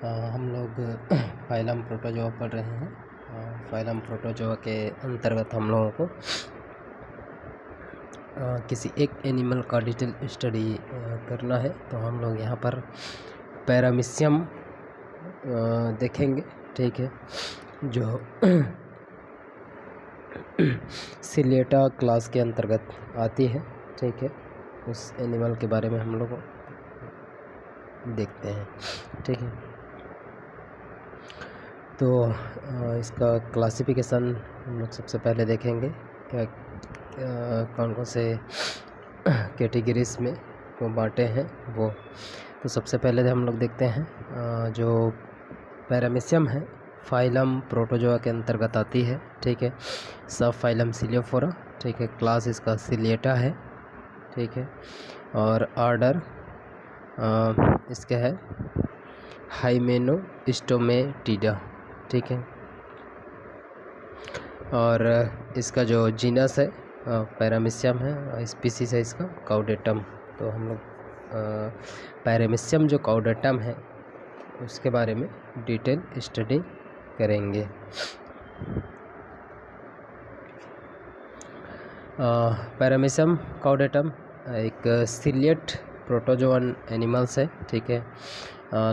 हम लोग phylum protozoa पढ़ रहे हैं। फाइलम प्रोटोजोआ के अंतर्गत हम लोगों को किसी एक एनिमल का डिटेल स्टडी करना है। तो हम लोग यहाँ पर पैरामीशियम देखेंगे, ठीक है, जो सिलेटा क्लास के अंतर्गत आती है, ठीक है। उस एनिमल के बारे में हम लोग देखते हैं, ठीक है। तो इसका क्लासिफिकेशन हम लोग सबसे पहले देखेंगे, क्या कौन कौन से कैटेगरीज में को बांटे हैं वो। तो सबसे पहले हम लोग देखते हैं जो पैरामीशियम है, फाइलम प्रोटोजोआ के अंतर्गत आती है, ठीक है। सब फाइलम सिलियोफोरा, ठीक है। क्लास इसका सिलिएटा है, ठीक है। और ऑर्डर इसका है हाइमेनोस्टोमेटिडा, ठीक है। और इसका जो जीनस है पैरामीशियम है, स्पीसीज है इसका काउडेटम। तो हम लोग पैरामीशियम जो काउडेटम है उसके बारे में डिटेल स्टडी करेंगे। पैरामीशियम काउडेटम एक सिलिएट प्रोटोजोअन एनिमल्स है, ठीक है।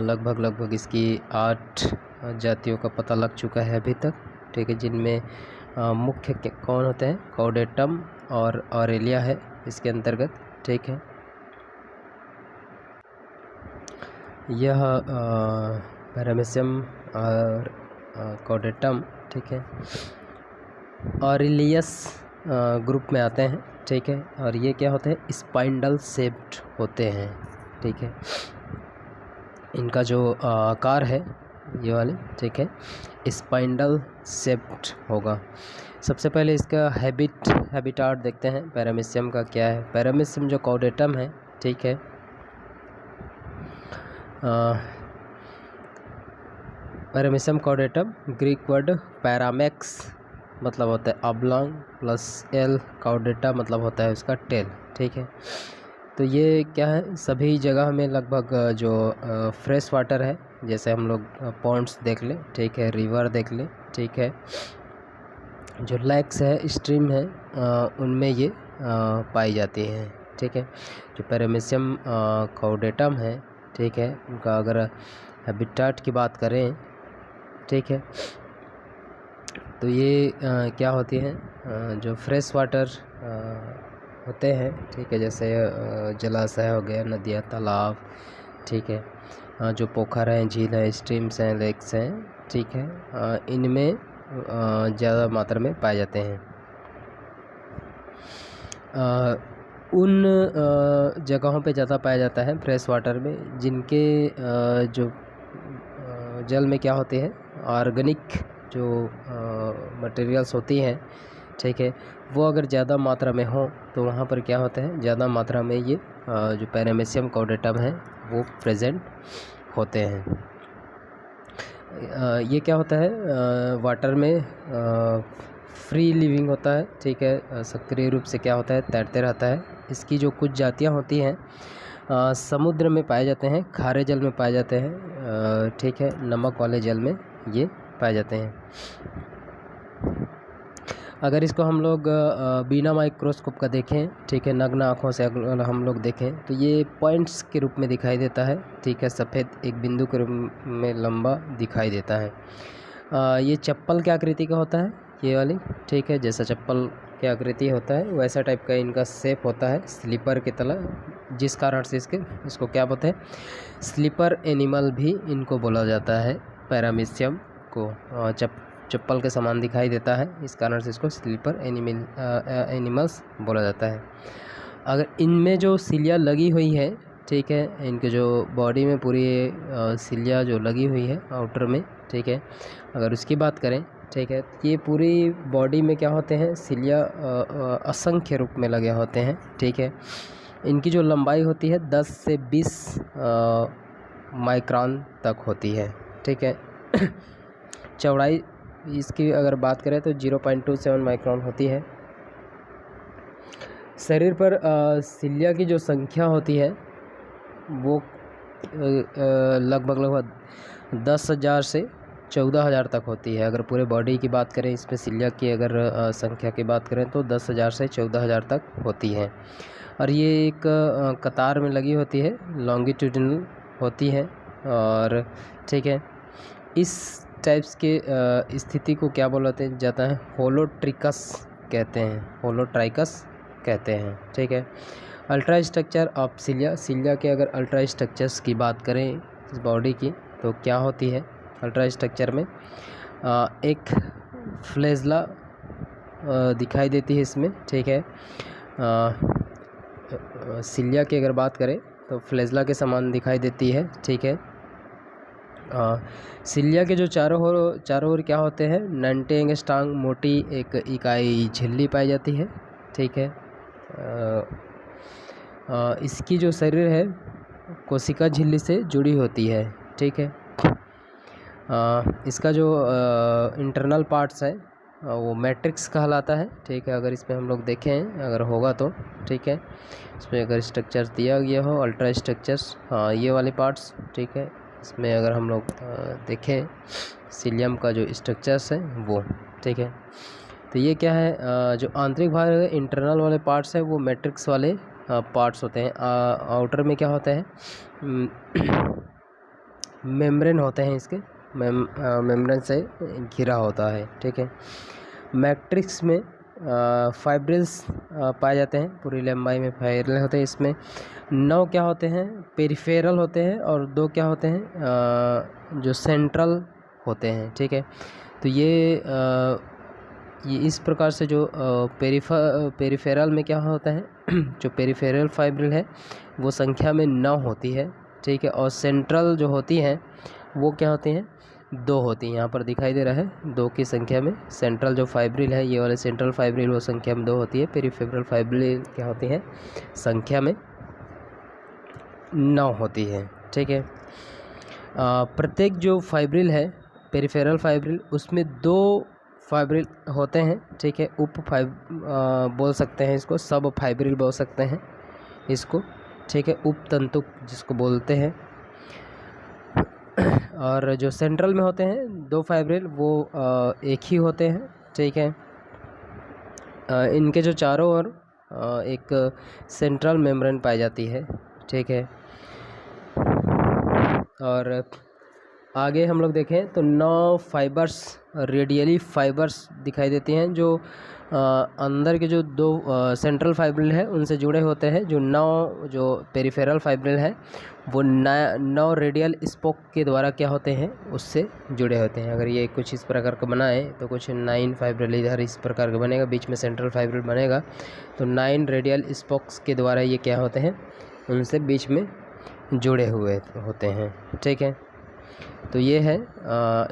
लगभग इसकी 8 जातियों का पता लग चुका है अभी तक, ठीक है, जिनमें मुख्य कौन होते हैं, काउडेटम और ऑरेलिया है इसके अंतर्गत, ठीक है। यह पैरामीशियम और काउडेटम, ठीक है, ऑरेलियस ग्रुप में आते हैं, ठीक है। और ये क्या होते हैं, स्पाइंडल शेप्ड होते हैं, ठीक है। इनका जो आकार है ये वाले, ठीक है, स्पाइंडल शेप्ड होगा। सबसे पहले इसका हैबिटाट देखते हैं पैरामीशियम का क्या है। पैरामीशियम जो काउडेटम है, ठीक है, पैरामीशियम काउडेटम ग्रीक वर्ड पैरामेक्स मतलब होता है ऑब्लॉन्ग प्लस एल, काउडेटा मतलब होता है उसका टेल, ठीक है। तो ये क्या है, सभी जगह में लगभग जो फ्रेश वाटर है, जैसे हम लोग पॉन्ड्स देख लें, ठीक है, रिवर देख लें, ठीक है, जो लेक्स है, स्ट्रीम है, उनमें ये पाई जाती हैं, ठीक है। जो पैरामीशियम काउडेटम है, ठीक है, उनका अगर हैबिटाट की बात करें, ठीक है, तो ये क्या होती हैं, जो फ्रेश वाटर होते हैं, ठीक है, जैसे जलाशय हो गया, नदियाँ, तालाब, ठीक है, जो पोखर हैं, झील है, स्ट्रीम्स हैं, लेक्स हैं, ठीक है, इनमें ज़्यादा मात्रा में पाए जाते हैं। उन जगहों पे ज़्यादा पाया जाता है फ्रेश वाटर में जिनके जो जल में क्या होते हैं, ऑर्गेनिक जो मटेरियल्स होती हैं, ठीक है, वो अगर ज़्यादा मात्रा में हो तो वहाँ पर क्या होता है, ज़्यादा मात्रा में ये जो पैरामीशियम काउडेटम है वो प्रेजेंट होते हैं। ये क्या होता है, वाटर में फ्री लिविंग होता है, ठीक है, सक्रिय रूप से क्या होता है, तैरते रहता है। इसकी जो कुछ जातियाँ होती हैं समुद्र में पाए जाते हैं, खारे जल में पाए जाते हैं, ठीक है, नमक वाले जल में ये पाए जाते हैं। अगर इसको हम लोग बिना माइक्रोस्कोप का देखें, ठीक है, नग्न आँखों से अगर हम लोग देखें तो ये पॉइंट्स के रूप में दिखाई देता है, ठीक है, सफ़ेद एक बिंदु के रूप में लंबा दिखाई देता है। ये चप्पल की आकृति का होता है, ये वाली, ठीक है, जैसा चप्पल की आकृति होता है वैसा टाइप का इनका शेप होता है, स्लीपर की तरह, जिस कारण से इसको क्या बोलते हैं, स्लीपर एनिमल भी इनको बोला जाता है। पैरामीशियम को चप्पल के समान दिखाई देता है, इस कारण से इसको स्लीपर एनिमल्स बोला जाता है। अगर इनमें जो सिलिया लगी हुई है, ठीक है, इनके जो बॉडी में पूरी सिलिया जो लगी हुई है आउटर में, ठीक है, अगर उसकी बात करें, ठीक है, ये पूरी बॉडी में क्या होते हैं, सिलिया असंख्य रूप में लगे होते हैं, ठीक है। इनकी जो लंबाई होती है 10 से 20 माइक्रोन तक होती है, ठीक है। चौड़ाई इसकी अगर बात करें तो 0.27 माइक्रोन होती है। शरीर पर सिलिया की जो संख्या होती है वो लगभग 10,000 से 14,000 तक होती है। अगर पूरे बॉडी की बात करें, इसमें सिलिया की अगर संख्या की बात करें तो 10,000 से 14,000 तक होती है। और ये एक कतार में लगी होती है, लॉन्गिट्यूडिनल होती है। और ठीक है, इस टाइप्स के स्थिति को क्या बोलते जाता है? होलोट्रिकस कहते हैं, होलोट्राइकस कहते हैं। ठीक है, ultra structure of cilia, cilia के अगर अल्ट्रा स्ट्रक्चर्स की बात करें इस बॉडी की तो क्या होती है अल्ट्रा स्ट्रक्चर में? एक फ्लैजला दिखाई देती है इसमें। ठीक है, सिलिया की अगर बात करें तो फ्लैजला के समान दिखाई देती है। ठीक है, सिलिया के जो चारों ओर क्या होते हैं? 90 एंगस्ट्रांग मोटी एक इकाई झिल्ली पाई जाती है। ठीक है, इसकी जो शरीर है कोशिका झिल्ली से जुड़ी होती है। ठीक है, इसका जो इंटरनल पार्ट्स है वो मैट्रिक्स कहलाता है। ठीक है, अगर इसमें हम लोग देखें अगर होगा तो ठीक है, इसमें अगर स्ट्रक्चर्स दिया गया हो अल्ट्रा स्ट्रक्चर्स, हाँ ये वाले पार्ट्स। ठीक है, इसमें अगर हम लोग देखें सिलियम का जो स्ट्रक्चर्स है वो। ठीक है, तो ये क्या है? जो आंतरिक भाग इंटरनल वाले पार्ट्स हैं वो मैट्रिक्स वाले पार्ट्स होते हैं। आउटर में क्या होता है? मेम्ब्रेन होते हैं इसके, मेम्ब्रेन से घिरा होता है। ठीक है, मैट्रिक्स में फाइब्रिल्स पाए जाते हैं, पूरी लंबाई में फाइब्रिल होते हैं। इसमें 9 क्या होते हैं? पेरिफेरल होते हैं, और 2 क्या होते हैं? जो सेंट्रल होते हैं। ठीक है, तो ये इस प्रकार से जो पेरिफेरल में क्या होता है? जो पेरिफेरल फाइब्रिल है वो संख्या में 9 होती है। ठीक है, और सेंट्रल जो होती है वो क्या होती हैं? 2 होती हैं। यहाँ पर दिखाई दे रहा है 2 की संख्या में सेंट्रल जो फाइब्रिल है, ये वाले सेंट्रल फाइब्रिल वो संख्या में 2 होती है। पेरिफेरल फाइब्रिल क्या होती है? संख्या में 9 होती है। ठीक है, प्रत्येक जो फाइब्रिल है पेरिफेरल फाइब्रिल, उसमें 2 फाइब्रिल होते हैं। ठीक है, बोल सकते हैं इसको, सब फाइब्रिल बोल सकते हैं इसको। ठीक है, उपतंतुक जिसको बोलते हैं। और जो सेंट्रल में होते हैं 2 फाइब्रिल वो एक ही होते हैं। ठीक है, इनके जो चारों ओर एक सेंट्रल मेम्ब्रेन पाई जाती है। ठीक है, और आगे हम लोग देखें तो 9 फाइबर्स, रेडियली फाइबर्स दिखाई देती हैं, जो अंदर के जो 2 सेंट्रल फाइब्रिल है उनसे जुड़े होते हैं। जो 9 जो पेरिफेरल फाइब्रिल है वो 9 रेडियल स्पोक के द्वारा क्या होते हैं? उससे जुड़े होते हैं। अगर ये कुछ इस प्रकार का बना है तो कुछ 9 फाइब्रिल इधर इस प्रकार का बनेगा, बीच में सेंट्रल फाइब्रिल बनेगा, तो 9 रेडियल स्पोक्स के द्वारा ये क्या होते हैं? उनसे बीच में जुड़े हुए होते हैं। ठीक है, तो ये है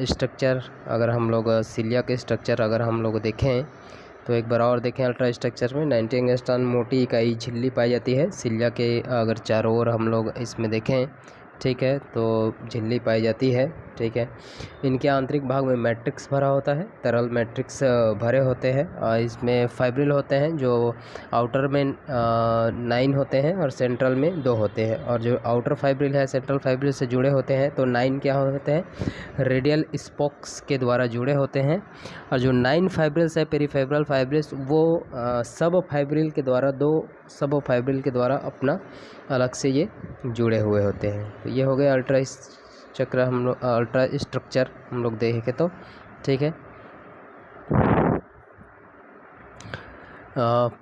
स्ट्रक्चर। अगर हम लोग सिलिया के स्ट्रक्चर अगर हम लोग देखें तो एक बार और देखें, अल्ट्रा स्ट्रक्चर में 90 एंगस्ट्रांग मोटी इकाई झिल्ली पाई जाती है सिलिया के। अगर चारों ओर हम लोग इसमें देखें, ठीक है, तो झिल्ली पाई जाती है। ठीक है, इनके आंतरिक भाग में मैट्रिक्स भरा होता है, तरल मैट्रिक्स भरे होते हैं। और इसमें फाइब्रिल होते हैं जो आउटर में 9 होते हैं और सेंट्रल में 2 होते हैं। और जो आउटर फाइब्रिल है सेंट्रल फाइब्रिल से जुड़े होते हैं तो 9 क्या होते हैं? रेडियल स्पोक्स के द्वारा जुड़े होते हैं। और जो 9 फाइब्रिल्स है पेरिफेरल फाइब्रिल्स वो सब फाइब्रिल के द्वारा 2 सब फाइब्रिल के द्वारा अपना अलग से ये जुड़े हुए होते हैं। तो ये हो गया अल्ट्रा चक्र हम लोग, अल्ट्रा स्ट्रक्चर हम लोग देखें तो। ठीक है,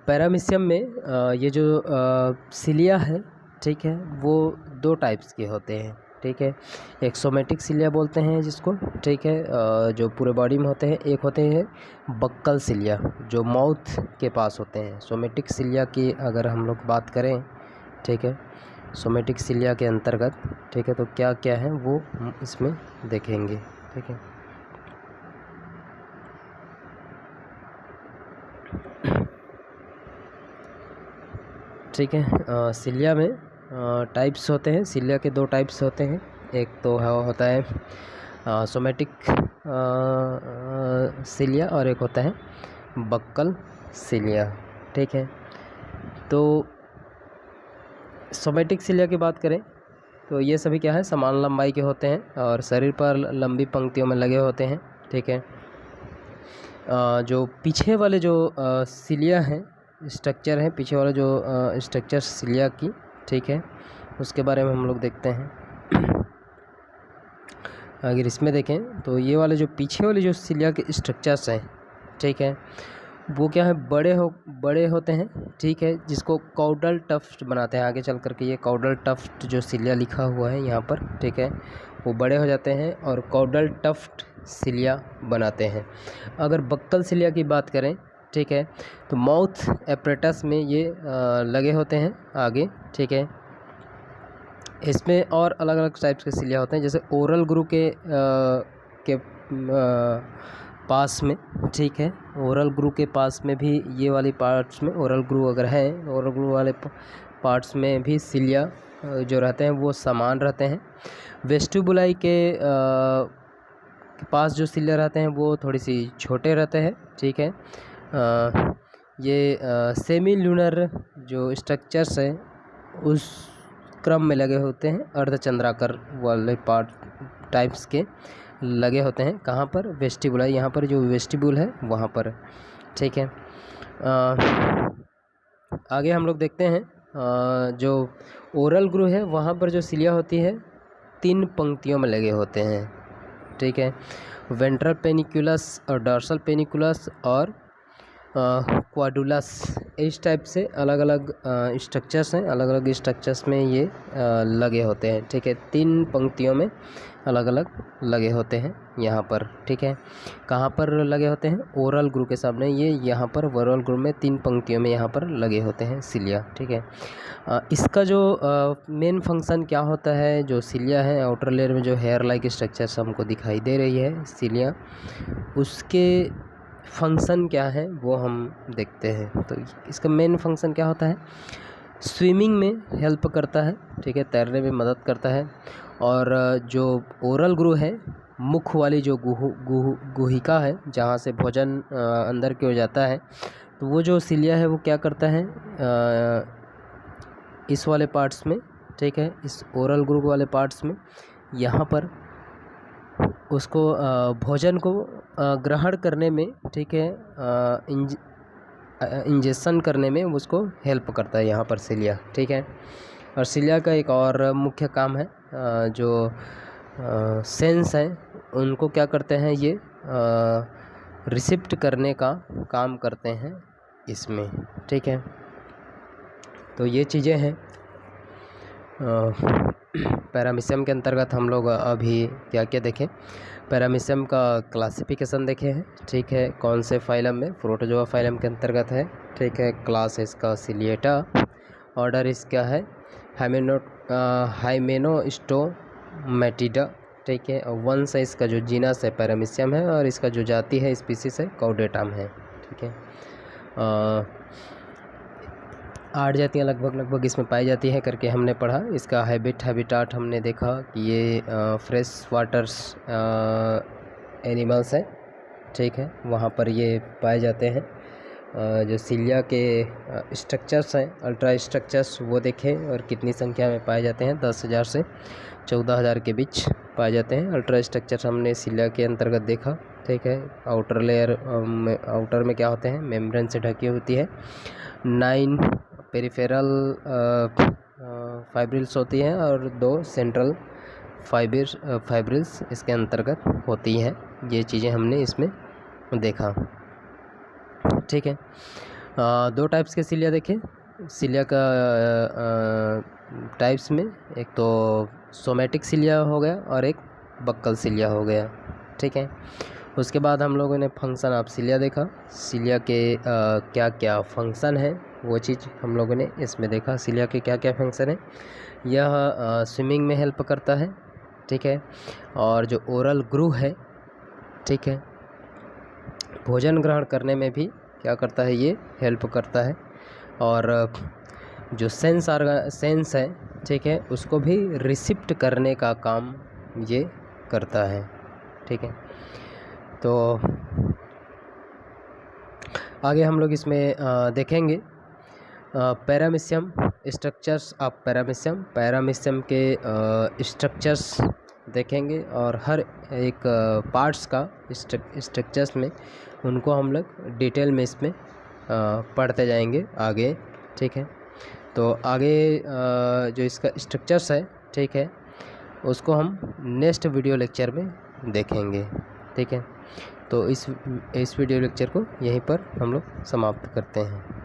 पैरामीशियम में ये जो सिलिया है, ठीक है, वो 2 टाइप्स के होते हैं। ठीक है, एक सोमेटिक सिलिया बोलते हैं जिसको, ठीक है, जो पूरे बॉडी में होते हैं। एक होते हैं बक्कल सिलिया जो माउथ के पास होते हैं। सोमेटिक सिलिया की अगर हम लोग बात करें, ठीक है, सोमेटिक सिलिया के अंतर्गत, ठीक है, तो क्या क्या है वो हम इसमें देखेंगे। ठीक है, ठीक है, सिलिया में टाइप्स होते हैं। सिलिया के 2 टाइप्स होते हैं। एक तो होता है सोमेटिक सिलिया और एक होता है बक्कल सिलिया। ठीक है, तो सोमेटिक सिलिया की बात करें तो ये सभी क्या है, समान लंबाई के होते हैं और शरीर पर लंबी पंक्तियों में लगे होते हैं। ठीक है, जो पीछे वाले जो सिलिया हैं, स्ट्रक्चर है पीछे वाला जो स्ट्रक्चर सिलिया की, ठीक है, उसके बारे में हम लोग देखते हैं। अगर इसमें देखें तो ये वाले जो पीछे वाले जो सिलिया के स्ट्रक्चर्स हैं, ठीक है, वो क्या है, बड़े होते हैं। ठीक है, जिसको कॉडल टफ्ट बनाते हैं। आगे चल करके ये कॉडल टफ्ट जो सिलिया लिखा हुआ है यहाँ पर, ठीक है, वो बड़े हो जाते हैं और कॉडल टफ्ट सिलिया बनाते हैं। अगर बक्कल सिलिया की बात करें, ठीक है, तो माउथ एपरेटस में ये लगे होते हैं आगे। ठीक है, इसमें और अलग अलग टाइप्स के सिलिया होते हैं, जैसे ओरल ग्रू के पास में, ठीक है, ओरल ग्रू के पास में भी ये वाली पार्ट्स में ओरल ग्रू अगर है, ओरल ग्रू वाले पार्ट्स में भी सिलिया जो रहते हैं वो समान रहते हैं। वेस्टिबुलाई के पास जो सिलिया रहते हैं वो थोड़ी सी छोटे रहते हैं। ठीक है, ये सेमी लूनर जो स्ट्रक्चर्स हैं उस क्रम में लगे होते हैं, अर्धचंद्राकार वाले पार्ट टाइप्स के लगे होते हैं। कहाँ पर, वेस्टिबुलाई, यहाँ पर जो वेस्टिब्यूल है वहाँ पर। ठीक है, आगे हम लोग देखते हैं जो ओरल ग्रू है वहाँ पर जो सिलिया होती है 3 पंक्तियों में लगे होते हैं। ठीक है, वेंट्रल पेनिकुलस और डॉर्सल पेनिकुलस और क्वाडुलस, इस टाइप से अलग अलग स्ट्रक्चर्स हैं। अलग अलग स्ट्रक्चर्स में ये लगे होते हैं। ठीक है, 3 पंक्तियों में अलग अलग लगे होते हैं यहाँ पर। ठीक है, कहाँ पर लगे होते हैं, ओरल ग्रू के सामने, ये यहाँ पर ओरल ग्रू में 3 पंक्तियों में यहाँ पर लगे होते हैं सिलिया। ठीक है, इसका जो मेन फंक्शन क्या होता है, जो सिलिया है आउटर लेयर में जो हेयर लाइक स्ट्रक्चर्स हमको दिखाई दे रही है सिलिया, उसके फंक्शन क्या है वो हम देखते हैं। तो इसका मेन फंक्शन क्या होता है, स्विमिंग में हेल्प करता है। ठीक है, तैरने में मदद करता है। और जो ओरल ग्रू है, मुख वाली जो गुहिका है जहाँ से भोजन अंदर की ओर जाता है, तो वो जो सिलिया है वो क्या करता है, इस वाले पार्ट्स में, ठीक है, इस ओरल ग्रू वाले पार्ट्स में यहाँ पर उसको भोजन को ग्रहण करने में, ठीक है, इंजेक्शन करने में उसको हेल्प करता है यहाँ पर सिलिया। ठीक है, और सिलिया का एक और मुख्य काम है, जो सेंस हैं उनको क्या करते हैं, ये रिसिप्ट करने का काम करते हैं इसमें। ठीक है, तो ये चीज़ें हैं। पैरामीशियम के अंतर्गत हम लोग अभी क्या क्या देखें, पैरामीशियम का क्लासिफिकेशन देखे हैं। ठीक है, कौन से फाइलम में, प्रोटोजोआ फाइलम के अंतर्गत है। ठीक है, क्लास है इसका सिलिएटा, ऑर्डर इसका है हाइमेनोस्टोमैटिडा। ठीक है, और वंश है इसका जो जीनस है पैरामीशियम है, और इसका जो जाति है स्पीसीज है कॉर्डेटम है। ठीक है, 8 जातियाँ लगभग इसमें पाई जाती हैं करके हमने पढ़ा। इसका हैबिटाट हमने देखा कि ये फ्रेश वाटर्स एनिमल्स हैं। ठीक है, वहाँ पर ये पाए जाते हैं। जो सिलिया के स्ट्रक्चर्स हैं, अल्ट्रा स्ट्रक्चर्स, वो देखें और कितनी संख्या में पाए जाते हैं, 10,000 से 14,000 के बीच पाए जाते हैं। अल्ट्रा स्ट्रक्चर्स हमने सिलिया के अंतर्गत देखा। ठीक है, आउटर लेयर आउटर में क्या होते हैं, मेम्ब्रेन से ढकी होती है। 9 पेरिफेरल फाइब्रिल्स होती हैं और 2 सेंट्रल फाइब्रिल्स इसके अंतर्गत होती हैं। ये चीज़ें हमने इसमें देखा। ठीक है, 2 टाइप्स के सिलिया देखें। सिलिया का टाइप्स में एक तो सोमैटिक सिलिया हो गया और एक बक्कल सिलिया हो गया। ठीक है, उसके बाद हम लोगों ने फंक्शन ऑफ सिलिया देखा। सिलिया के क्या क्या फंक्शन है वो चीज़ हम लोगों ने इसमें देखा। सिलिया के क्या क्या फंक्शन है, यह स्विमिंग में हेल्प करता है। ठीक है, और जो ओरल ग्रू है, ठीक है, भोजन ग्रहण करने में भी क्या करता है, ये हेल्प करता है। और जो सेंस है, ठीक है, उसको भी रिसिप्ट करने का काम ये करता है। ठीक है, तो आगे हम लोग इसमें देखेंगे पैरामीशियम, स्ट्रक्चर्स ऑफ पैरामीशियम के स्ट्रक्चर्स देखेंगे और हर एक पार्ट्स का स्ट्रक्चर्स में उनको हम लोग डिटेल में इसमें पढ़ते जाएंगे आगे, ठीक है। तो आगे जो इसका स्ट्रक्चर्स है, ठीक है, उसको हम नेक्स्ट वीडियो लेक्चर में देखेंगे, ठीक है। तो इस वीडियो लेक्चर को यहीं पर हम लोग समाप्त करते हैं।